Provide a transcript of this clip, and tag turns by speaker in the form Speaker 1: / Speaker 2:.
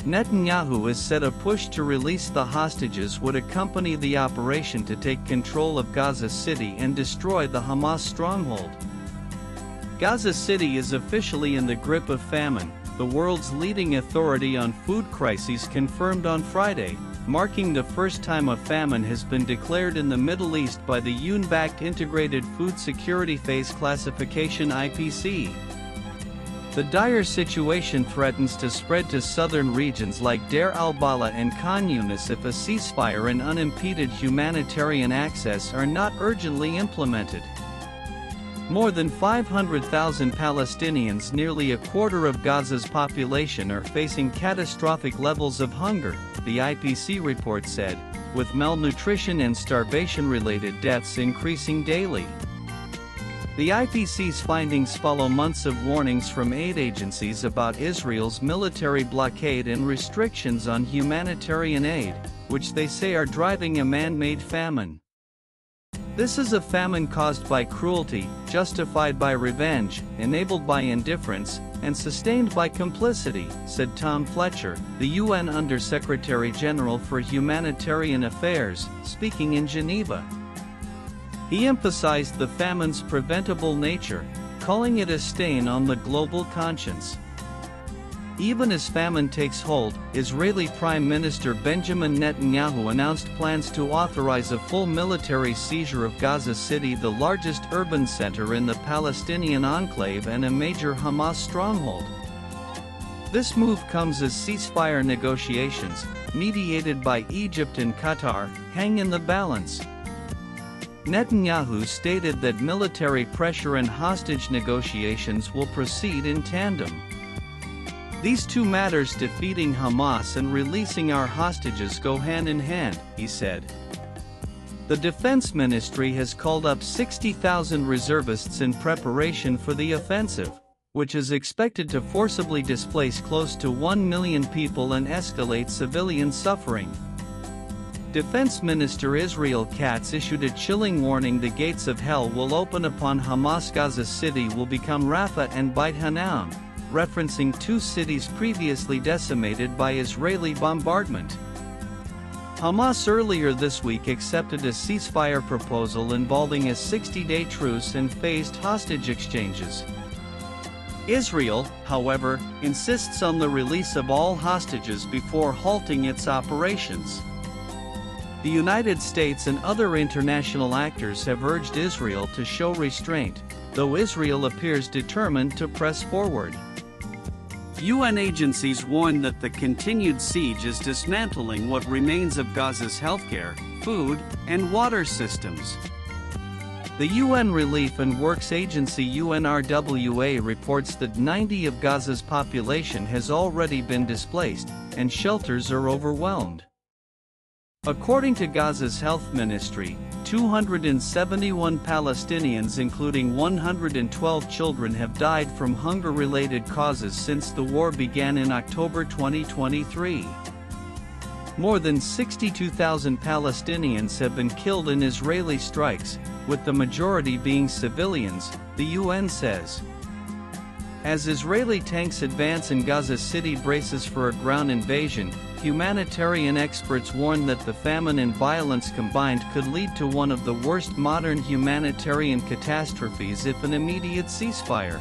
Speaker 1: Netanyahu has said a push to release the hostages would accompany the operation to take control of Gaza City and destroy the Hamas stronghold. Gaza City is officially in the grip of famine, the world's leading authority on food crises confirmed on Friday, marking the first time a famine has been declared in the Middle East by the UN-backed Integrated Food Security Phase Classification (IPC). The dire situation threatens to spread to southern regions like Deir al-Balah and Khan Yunis if a ceasefire and unimpeded humanitarian access are not urgently implemented. More than 500,000 Palestinians, nearly a quarter of Gaza's population, are facing catastrophic levels of hunger, the IPC report said, with malnutrition and starvation-related deaths increasing daily. The IPC's findings follow months of warnings from aid agencies about Israel's military blockade and restrictions on humanitarian aid, which they say are driving a man-made famine. This is a famine caused by cruelty, justified by revenge, enabled by indifference, and sustained by complicity, said Tom Fletcher, the UN Under-Secretary General for Humanitarian Affairs, speaking in Geneva. He emphasized the famine's preventable nature, calling it a stain on the global conscience. Even as famine takes hold, Israeli Prime Minister Benjamin Netanyahu announced plans to authorize a full military seizure of Gaza City, the largest urban center in the Palestinian enclave and a major Hamas stronghold. This move comes as ceasefire negotiations, mediated by Egypt and Qatar, hang in the balance. Netanyahu stated that military pressure and hostage negotiations will proceed in tandem. These two matters, defeating Hamas and releasing our hostages, go hand in hand, he said. The Defense Ministry has called up 60,000 reservists in preparation for the offensive, which is expected to forcibly displace close to 1 million people and escalate civilian suffering. Defense Minister Israel Katz issued a chilling warning: the gates of hell will open upon Hamas. Gaza City will become Rafah and Beit Hanoun, referencing two cities previously decimated by Israeli bombardment. Hamas earlier this week accepted a ceasefire proposal involving a 60-day truce and phased hostage exchanges. Israel, however, insists on the release of all hostages before halting its operations. The United States and other international actors have urged Israel to show restraint, though Israel appears determined to press forward. UN agencies warn that the continued siege is dismantling what remains of Gaza's healthcare, food, and water systems. The UN Relief and Works Agency UNRWA reports that 90% of Gaza's population has already been displaced, and shelters are overwhelmed. According to Gaza's health ministry, 271 Palestinians, including 112 children, have died from hunger-related causes since the war began in October 2023. More than 62,000 Palestinians have been killed in Israeli strikes, with the majority being civilians, the UN says. As Israeli tanks advance and Gaza City braces for a ground invasion, humanitarian experts warn that the famine and violence combined could lead to one of the worst modern humanitarian catastrophes if an immediate ceasefire